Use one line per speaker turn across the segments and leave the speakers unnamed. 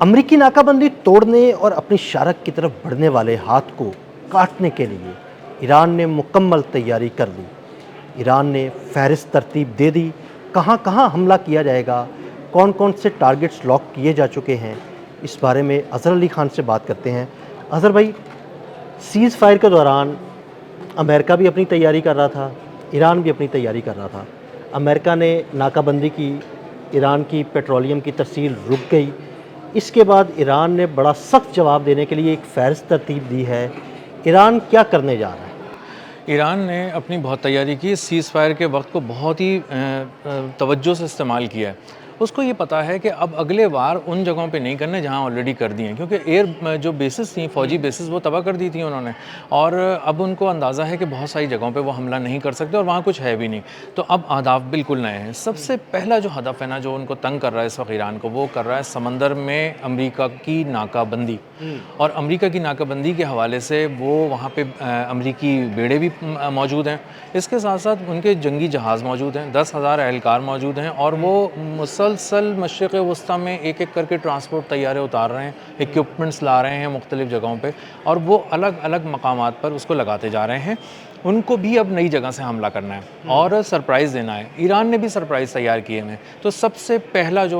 अमरीकी नाकाबंदी तोड़ने और अपनी शारक की तरफ बढ़ने वाले हाथ को काटने के लिए ईरान ने मुकम्मल तैयारी कर ली। ईरान ने फहरिस्त तरतीब दे दी, कहां कहां हमला किया जाएगा, कौन कौन से टारगेट्स लॉक किए जा चुके हैं। इस बारे में अज़हर अली खान से बात करते हैं। अज़हर भाई, सीज़ फायर के दौरान अमेरिका भी अपनी तैयारी कर रहा था, ईरान भी अपनी तैयारी कर रहा था। अमेरिका ने नाकाबंदी की, ईरान की पेट्रोलियम की तरसील रुक गई। इसके बाद ईरान ने बड़ा सख्त जवाब देने के लिए एक फहरिस्त तरतीब दी है। ईरान क्या करने जा रहा है?
ईरान ने अपनी बहुत तैयारी की, सीज़ फायर के वक्त को बहुत ही तवज्जो से इस्तेमाल किया है। उसको ये पता है कि अब अगले बार उन जगहों पे नहीं करने जहाँ ऑलरेडी कर दिए हैं, क्योंकि एयर जो बेसिस थी, फ़ौजी बेसिस, वो तबाह कर दी थी उन्होंने। और अब उनको अंदाज़ा है कि बहुत सारी जगहों पे वो हमला नहीं कर सकते और वहाँ कुछ है भी नहीं। तो अब अहदाफ बिल्कुल नए हैं। सबसे पहला जो हदफ है ना, जो उनको तंग कर रहा है इस वक्त ईरान को, वो कर रहा है समंदर में अमरीका की नाकाबंदी। और अमरीका की नाकाबंदी के हवाले से वो वहाँ पे अमरीकी बेड़े भी मौजूद हैं। इसके साथ साथ उनके जंगी जहाज़ मौजूद हैं, 10,000 एहलकार मौजूद हैं और वो मुसलसल मशरिक़ वस्ता में एक एक करके ट्रांसपोर्ट तैयारे उतार रहे हैं, इक्विपमेंट्स ला रहे हैं मुख्तलिफ़ जगहों पे, और वो अलग अलग मकामात पर उसको लगाते जा रहे हैं। उनको भी अब नई जगह से हमला करना है और सरप्राइज़ देना है। ईरान ने भी सरप्राइज़ तैयार किए हैं। तो सबसे पहला जो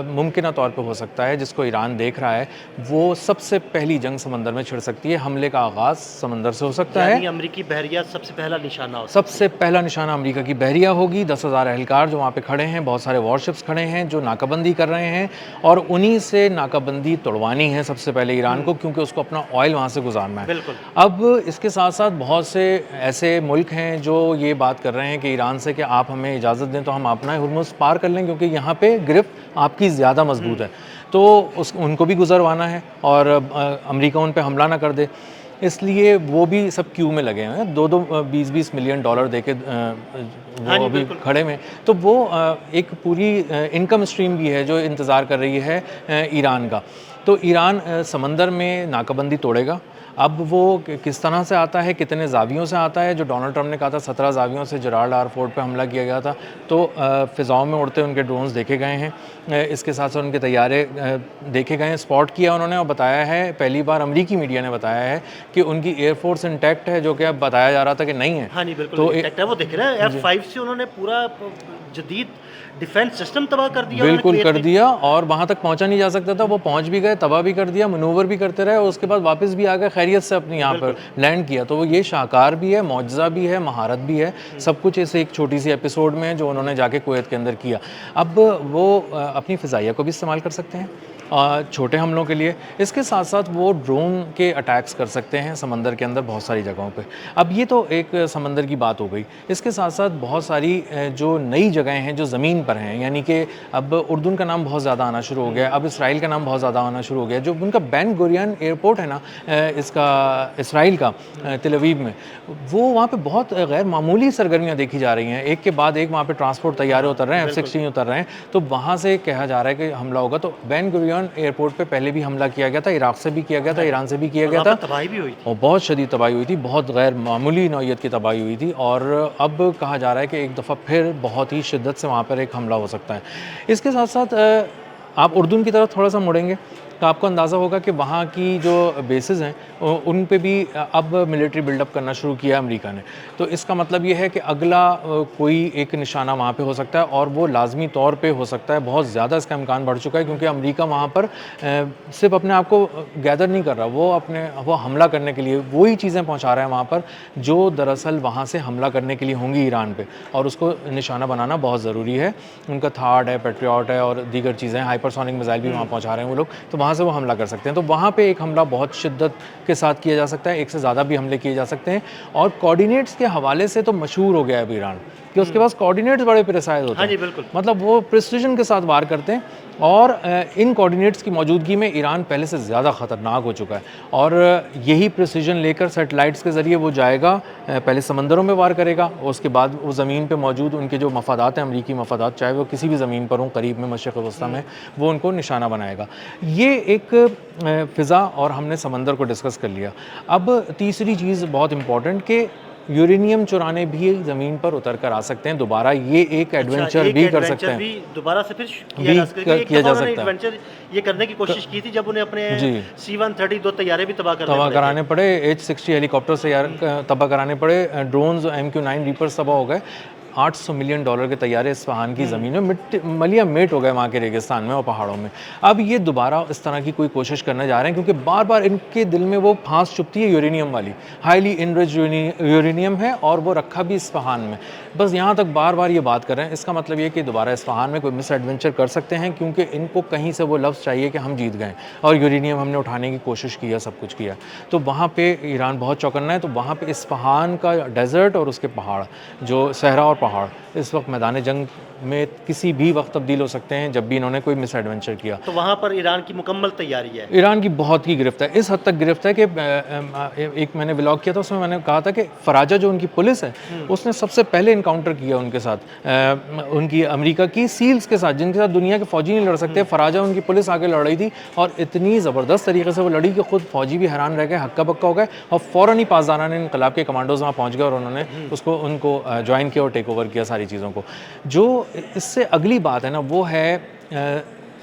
मुमकिन तौर पे हो सकता है, जिसको ईरान देख रहा है, वो सबसे पहली जंग समंदर में छिड़ सकती है। हमले का आगाज़ समंदर से हो सकता है।
अमरीकी बहरिया सबसे पहला निशाना
सबसे पहला निशाना अमरीका की बहरिया होगी। 10,000 एहलकार जो वहाँ पे खड़े हैं, बहुत सारे वॉरशिप्स खड़े हैं जो नाकाबंदी कर रहे हैं, और उन्हीं से नाकाबंदी तोड़वानी है सबसे पहले ईरान को, क्योंकि उसको अपना ऑयल वहाँ से गुजारना है।
बिल्कुल।
अब इसके साथ साथ बहुत से ऐसे मुल्क हैं जो ये बात कर रहे हैं कि ईरान से कि आप हमें इजाज़त दें तो हम अपना हुर्मुज़ पार कर लें, क्योंकि यहाँ पे गिरफ्त आपकी ज़्यादा मजबूत है। तो उनको भी गुजरवाना है और अमेरिका उन पे हमला ना कर दे, इसलिए वो भी सब क्यू में लगे हैं। 20-20 मिलियन डॉलर देके वो अभी खड़े में। तो वो एक पूरी इनकम स्ट्रीम भी है जो इंतज़ार कर रही है ईरान का। तो ईरान समंदर में नाकाबंदी तोड़ेगा। अब वो किस तरह से आता है, कितने ज़ावियों से आता है, जो डोनाल्ड ट्रंप ने कहा था 17 ज़ावियों से जेराल्ड एयरपोर्ट पे हमला किया गया था, तो फ़िज़ाओं में उड़ते उनके ड्रोन्स देखे गए हैं। इसके साथ साथ उनके तैयारे देखे गए हैं, स्पॉट किया उन्होंने, और बताया है, पहली बार अमरीकी मीडिया ने बताया है कि उनकी एयरफोर्स इंटैक्ट है, जो कि अब बताया जा रहा था कि नहीं है।
हाँ जी, बिल्कुल तो इंटैक्ट है। वो देख रहे हैं F5 से उन्होंने पूरा जदीद डिफेंस सिस्टम तबाह कर दिया।
बिल्कुल कर दिया, और वहाँ तक पहुँचा नहीं जा सकता था, वो पहुँच भी गए, तबाह भी कर दिया, मनूवर भी करते रहे, और उसके बाद वापस भी आ गए, खैरियत से अपनी यहाँ पर लैंड किया। तो वो ये शाहकार भी है, मौजज़ा भी है, महारत भी है, सब कुछ इस एक छोटी सी एपिसोड में जो उन्होंने जाके कुवैत के अंदर किया। अब वो अपनी फ़िज़ाइया को भी इस्तेमाल कर सकते हैं छोटे हमलों के लिए। इसके साथ साथ वो ड्रोन के अटैक्स कर सकते हैं समंदर के अंदर बहुत सारी जगहों पे। अब ये तो एक समंदर की बात हो गई। इसके साथ साथ बहुत सारी जो नई जगहें हैं जो ज़मीन पर हैं, यानी कि अब उर्दून का नाम बहुत ज़्यादा आना शुरू हो गया, अब इसराइल का नाम बहुत ज़्यादा आना शुरू हो गया। जो उनका बेन गुरियन एयरपोर्ट है ना, इसका इसराइल का तेल अवीव में, वो वहाँ पे बहुत गैर मामूली सरगर्मियाँ देखी जा रही हैं। एक के बाद एक वहाँ पे ट्रांसपोर्ट तैयारे उतर रहे हैं, F-16 उतर रहे हैं। तो वहाँ से कहा जा रहा है कि हमला होगा। तो बेन गुरियन एयरपोर्ट पे पहले भी हमला किया गया था, इराक से भी किया गया था, ईरान से भी किया गया था,
तबाही भी हुई थी,
और बहुत शदीद तबाही हुई थी, बहुत गैर मामूली नौइयत की तबाही हुई थी। और अब कहा जा रहा है कि एक दफ़ा फिर बहुत ही शिद्दत से वहाँ पर एक हमला हो सकता है। इसके साथ साथ आप उर्दून की तरफ थोड़ा सा मुड़ेंगे तो आपको अंदाज़ा होगा कि वहाँ की जो बेसिस हैं उन पे भी अब मिलिट्री बिल्डअप करना शुरू किया अमेरिका ने। तो इसका मतलब ये है कि अगला कोई एक निशाना वहाँ पे हो सकता है, और वो लाजमी तौर पे हो सकता है। बहुत ज़्यादा इसका इम्कान बढ़ चुका है, क्योंकि अमेरिका वहाँ पर सिर्फ अपने आप को गैदर नहीं कर रहा, वो हमला करने के लिए वही चीज़ें पहुँचा रहा है वहाँ पर जो दरअसल वहाँ से हमला करने के लिए होंगी ईरान पर, और उसको निशाना बनाना बहुत ज़रूरी है। उनका थाड है, पेट्रियट है, और दीगर चीज़ें, हाइपरसोनिक मिसाइल भी वहाँ पहुँचा रहे हैं वो लोग, तो वहाँ से वो हमला कर सकते हैं। तो वहाँ पे एक हमला बहुत शिद्दत के साथ किया जा सकता है, एक से ज़्यादा भी हमले किए जा सकते हैं। और कोऑर्डिनेट्स के हवाले से तो मशहूर हो गया है ईरान कि उसके पास कोऑर्डिनेट्स बड़े प्रिसाइज होते हैं।
हाँ जी, बिल्कुल।
मतलब वो प्रिसिजन के साथ वार करते हैं, और इन कोऑर्डिनेट्स की मौजूदगी में ईरान पहले से ज़्यादा ख़तरनाक हो चुका है। और यही प्रिसिजन लेकर सैटेलाइट्स के ज़रिए वो जाएगा, पहले समंदरों में वार करेगा, उसके बाद वो ज़मीन पे मौजूद उनके जो मफादात हैं, अमरीकी मफादात, चाहे वो किसी भी ज़मीन पर हों, करीब में, मशरिक़ वस्ता में, वो उनको निशाना बनाएगा। ये एक फ़िज़ा और हमने समंदर को डिस्कस कर लिया। अब तीसरी चीज़ बहुत इम्पॉर्टेंट कि यूरेनियम चुराने भी ज़मीन पर उतर कर आ सकते हैं दोबारा, ये एक एडवेंचर भी कर सकते हैं,
भी दोबारा से फिर
भी किया जा सकता है।
एडवेंचर ये करने की कोशिश की थी जब उन्हें अपने
जी।
C-130 2 तैयारे भी तबाह
कराने पड़े, H-60 हेलीकॉप्टर से यार तबाह कराने पड़े, ड्रोन्स MQ-9 रीपर्स तबाह हो गए, $800 मिलियन के तैयारे इस्फहान की ज़मीन में मिट्टी मलिया मेट हो गए वहाँ के रेगिस्तान में और पहाड़ों में। अब ये दोबारा इस तरह की कोई कोशिश करने जा रहे हैं क्योंकि बार बार इनके दिल में वो फांस चुभती है यूरेनियम वाली, हाईली इनरिच यूरेनियम है और वो रखा भी इस्फहान में। बस यहाँ तक बार बार ये बात कर रहे हैं, इसका मतलब ये कि दोबारा इस्फहान में कोई मिस एडवेंचर कर सकते हैं क्योंकि इनको कहीं से वो लफ्ज़ चाहिए कि हम जीत गए और यूरेनियम हमने उठाने की कोशिश की है, सब कुछ किया। तो वहाँ पे ईरान बहुत चौकन्ना है। तो वहाँ पे इस्फहान का डेजर्ट और उसके पहाड़, जो सहरा और पहाड़, इस वक्त मैदान जंग में किसी भी वक्त तब्दील हो सकते हैं जब भी इन्होंने कोई मिस एडवेंचर किया।
तो वहाँ पर ईरान की मुकम्मल तैयारी है।
ईरान की बहुत ही गिरफ्त है, इस हद तक गिरफ्त है कि एक मैंने व्लॉग किया था, उसमें मैंने कहा था कि फराजा जो उनकी पुलिस है उसने सबसे पहले इनकाउंटर किया उनके साथ, उनकी अमेरिका की सील्स के साथ, जिनके साथ दुनिया के फ़ौजी नहीं लड़ सकते। फराजा उनकी पुलिस आगे लड़ रही थी और इतनी ज़बरदस्त तरीके से वो लड़ी कि खुद फ़ौजी भी हैरान रह गए, हक्का बक्का हो गए और फ़ौरन ही पासदारान इनकलाब के कमांडोज वहाँ पहुँच गए और उन्होंने उनको ज्वाइन किया और टेक ओवर किया सारी चीज़ों को। जो इससे अगली बात है ना, वो है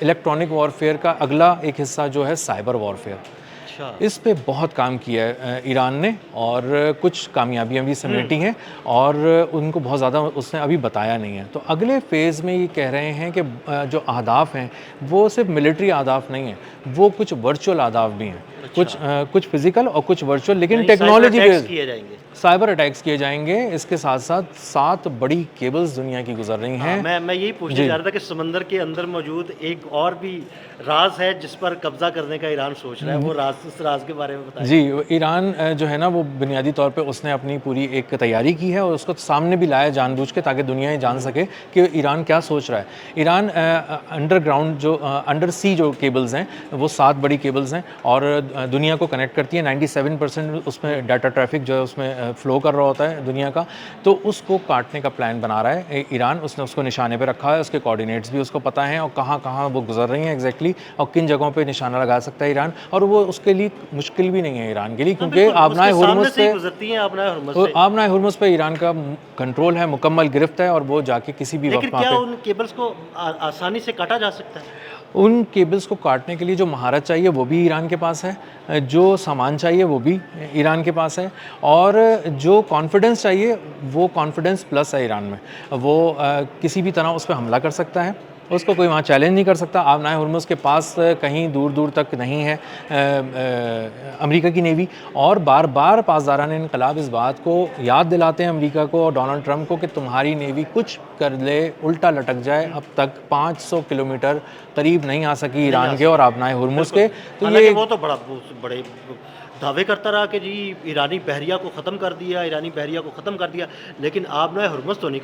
इलेक्ट्रॉनिक वॉरफेयर का अगला एक हिस्सा जो है साइबर वॉरफेयर। इस पे बहुत काम किया है ईरान ने और कुछ कामयाबियां भी समेटी हैं और उनको बहुत ज़्यादा उसने अभी बताया नहीं है। तो अगले फेज़ में ये कह रहे हैं कि जो अहदाफ हैं वो सिर्फ मिलिट्री अहदाफ नहीं है, वो कुछ वर्चुअल अहदाफ भी हैं। कुछ फिजिकल और कुछ वर्चुअल, लेकिन टेक्नोलॉजी बेस्ड
किए जाएंगे,
साइबर अटैक्स किए जाएंगे। इसके साथ साथ 7 बड़ी केबल्स दुनिया की गुजर रही हैं।
मैं यही पूछने जा रहा था कि समंदर के अंदर मौजूद एक और भी राज है जिस पर कब्जा करने का ईरान सोच रहा है, वो राज, उस राज के बारे में बताइए।
जी, ईरान जो है ना वो बुनियादी तौर पे उसने अपनी पूरी एक तैयारी की है और उसको सामने भी लाया जानबूझ के ताकि दुनिया ये जान सके कि ईरान क्या सोच रहा है। ईरान अंडरग्राउंड जो अंडर सी जो केबल्स हैं वो 7 बड़ी केबल्स हैं और दुनिया को कनेक्ट करती है। 97% उसमें डाटा ट्रैफिक जो है उसमें फ़्लो कर रहा होता है दुनिया का, तो उसको काटने का प्लान बना रहा है ईरान। उसने उसको निशाने पे रखा है, उसके कोऑर्डिनेट्स भी उसको पता हैं और कहाँ कहाँ वो गुजर रही हैं एग्जैक्टली और किन जगहों पे निशाना लगा सकता है ईरान। और वो उसके लिए मुश्किल भी नहीं है ईरान के लिए क्योंकि आबनाए हुर्मुज़ पे ईरान का कंट्रोल है, मुकम्मल गिरफ्त है और वो जाके किसी भी वक्त
क्या उन केबल्स को आसानी से काटा जा सकता है?
उन केबल्स को काटने के लिए जो महारत चाहिए वो भी ईरान के पास है, जो सामान चाहिए वो भी ईरान के पास है और जो कॉन्फिडेंस चाहिए वो कॉन्फिडेंस प्लस है ईरान में। वो किसी भी तरह उस पर हमला कर सकता है, उसको कोई वहाँ चैलेंज नहीं कर सकता। आबनाए हुर्मुज़ के पास कहीं दूर दूर तक नहीं है अमेरिका की नेवी और बार बार पासदारान इनकलाब इस बात को याद दिलाते हैं अमेरिका को और डोनाल्ड ट्रंप को कि तुम्हारी नेवी कुछ कर ले, उल्टा लटक जाए। अब तक 500 किलोमीटर करीब नहीं आ सकी ईरान के और आबनाए हुर्मुज़ के। तो ये
वो तो बड़े दावे करता रहा कि जी ईरानी बहरिया को ख़त्म कर दिया, ईरानी बहरिया को ख़त्म कर दिया, लेकिन आबनाए हुर्मुज़ तो नहीं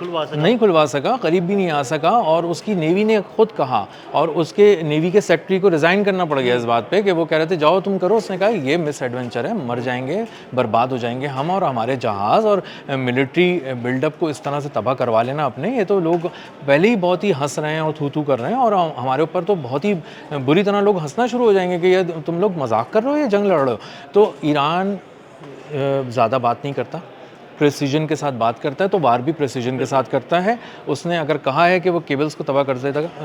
खुलवा सका, करीब भी नहीं आ सका। और उसकी नेवी ने खुद कहा और उसके नेवी के सेक्रेटरी को रिज़ाइन करना पड़ गया इस बात पे कि वो कह रहे थे जाओ तुम करो। उसने कहा ये मिस एडवेंचर है, मर जाएंगे, बर्बाद हो जाएंगे हम और हमारे जहाज़ और मिलिट्री बिल्डअप को इस तरह से तबाह करवा लेना अपने। ये तो लोग पहले ही बहुत ही हंस रहे हैं और थू कर रहे हैं और हमारे ऊपर तो बहुत ही बुरी तरह लोग हंसना शुरू हो जाएंगे कि ये तुम लोग मजाक कर रहे हो या जंग लड़ रहे हो। तो ईरान ज़्यादा बात नहीं करता, प्रेसिजन के साथ बात करता है, तो वार भी प्रेसिजन के साथ करता है। उसने अगर कहा है कि वो केबल्स को तबाह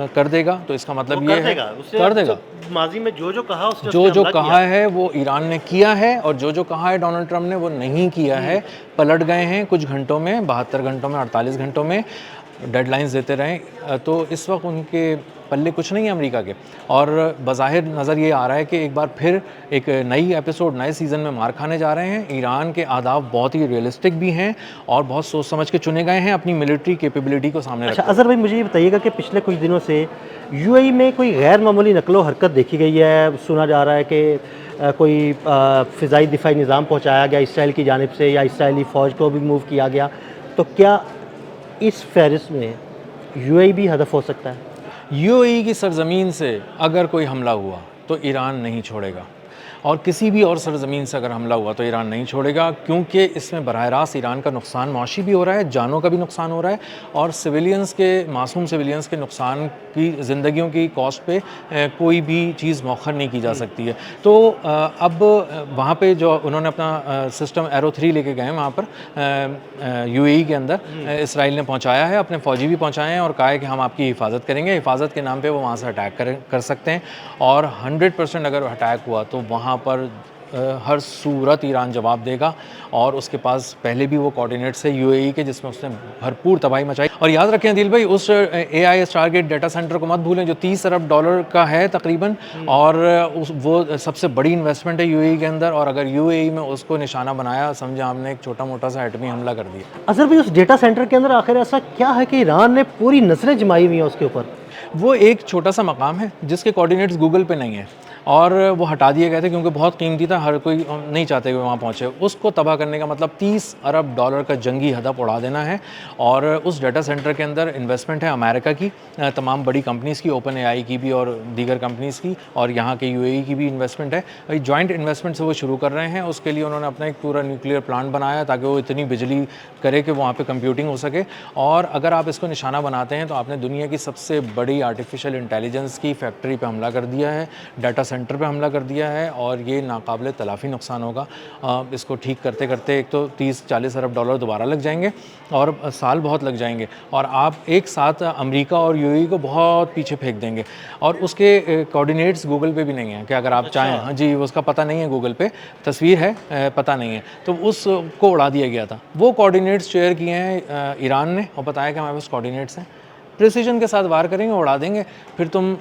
कर देगा तो इसका मतलब ये है कर देगा। माजी में जो कहा उसने
जो कहा है वो ईरान ने किया है और जो कहा है डोनाल्ड ट्रंप ने वो नहीं किया है। पलट गए हैं कुछ घंटों में, 72 घंटों में, 48 घंटों में डेडलाइंस देते रहें। तो इस वक्त उनके पल्ले कुछ नहीं है अमेरिका के और बज़ाहिर नज़र ये आ रहा है कि एक बार फिर एक नई एपिसोड नए सीज़न में मार खाने जा रहे हैं। ईरान के आदाब बहुत ही रियलिस्टिक भी हैं और बहुत सोच समझ के चुने गए हैं अपनी मिलिट्री कैपेबिलिटी को सामने
अच्छा अज़हर भाई, मुझे ये बताइएगा कि पिछले कुछ दिनों से यूएई में कोई गैर मामूली नकलो हरकत देखी गई है। सुना जा रहा है कि कोई फ़िज़ाई दिफाई निज़ाम पहुँचाया गया इसराइल की जानिब से या इसराइली फ़ौज को भी मूव किया गया। तो क्या इस फहरिस्त में यूएई भी हदफ हो सकता है?
यूएई की सरजमीन से अगर कोई हमला हुआ तो ईरान नहीं छोड़ेगा और किसी भी और सरजमीन से अगर हमला हुआ तो ईरान नहीं छोड़ेगा, क्योंकि इसमें बराह रास्त ईरान का नुकसान मुआशी भी हो रहा है, जानों का भी नुकसान हो रहा है, और सिविलियंस के, मासूम सिविलियंस के नुकसान की, ज़िंदगियों की कॉस्ट पे कोई भी चीज़ मौखर नहीं की जा सकती है। तो अब वहाँ पे जो उन्होंने अपना सिस्टम एरो 3 लेके गए वहाँ पर यूएई के अंदर, इसराइल ने पहुँचाया है, अपने फ़ौजी भी पहुँचाए हैं और कहा है कि हम आपकी हिफाजत करेंगे। हिफाजत के नाम पे वो वहाँ से अटैक कर सकते हैं, और 100% अगर अटैक हुआ तो वहाँ पर हर सूरत ईरान जवाब देगा। और उसके पास पहले भी वो कोऑर्डिनेट्स है यूएई के, जिसमें उसने भरपूर तबाही मचाई। और याद रखें दिल भाई, उस एआई स्टारगेट डाटा सेंटर को मत भूलें, जो 30 अरब डॉलर का है तकरीबन, और वो सबसे बड़ी इन्वेस्टमेंट है यूएई के अंदर। और अगर यूएई में उसको निशाना बनाया, समझे हमने एक छोटा मोटा सा एटमी हमला कर दिया।
अजहर भाई, उस डेटा सेंटर के अंदर आखिर ऐसा क्या है कि ईरान ने पूरी नजरें जमाई हुई हैं उसके ऊपर?
वो एक छोटा सा मकाम है जिसके कोऑर्डिनेट्स गूगल पे नहीं है, और वो हटा दिए गए थे क्योंकि बहुत कीमती था, हर कोई नहीं चाहते कि वहाँ पहुँचे। उसको तबाह करने का मतलब 30 अरब डॉलर का जंगी हदफ उड़ा देना है। और उस डाटा सेंटर के अंदर इन्वेस्टमेंट है अमेरिका की, तमाम बड़ी कंपनीज़ की, ओपन एआई की भी और दीगर कंपनीज़ की, और यहाँ के यूएई की भी इन्वेस्टमेंट है। भाई जॉइंट इन्वेस्टमेंट से वो शुरू कर रहे हैं। उसके लिए उन्होंने अपना एक पूरा न्यूक्लियर प्लांट बनाया ताकि वो इतनी बिजली करे कि वहाँ पर कंप्यूटिंग हो सके। और अगर आप इसको निशाना बनाते हैं तो आपने दुनिया की सबसे बड़ी आर्टिफिशियल इंटेलिजेंस की फैक्ट्री पे हमला कर दिया है, डाटा सेंटर पे हमला कर दिया है, और ये नाकाबिले तलाफ़ी नुकसान होगा। इसको ठीक करते करते एक तो 30-40 अरब डॉलर दोबारा लग जाएंगे, और साल बहुत लग जाएंगे, और आप एक साथ अमेरिका और यूएई को बहुत पीछे फेंक देंगे। और उसके कोऑर्डिनेट्स गूगल पे भी नहीं हैं कि अगर आप चाहें, हाँ जी, उसका पता नहीं है, गूगल पे तस्वीर है, पता नहीं है, तो उसको उड़ा दिया गया था। वो कोऑर्डिनेट्स शेयर किए हैं ईरान ने और बताया कि हमारे पास कोऑर्डिनेट्स हैं, प्रिसीजन के साथ वार करेंगे, उड़ा देंगे, फिर तुम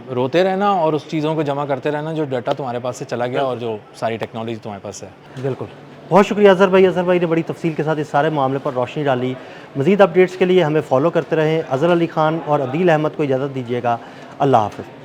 रोते रहना और उस चीज़ों को जमा करते रहना जो डाटा तुम्हारे पास से चला गया और जो सारी टेक्नोलॉजी तुम्हारे पास है।
बिल्कुल, बहुत शुक्रिया अजहर भाई। अजहर भाई ने बड़ी तफसील के साथ इस सारे मामले पर रोशनी डाली। मज़ीद अपडेट्स के लिए हमें फॉलो करते रहें। अज़हर अली ख़ान और अदील अहमद को इजाज़त दीजिएगा। अल्लाह हाफ़िज़।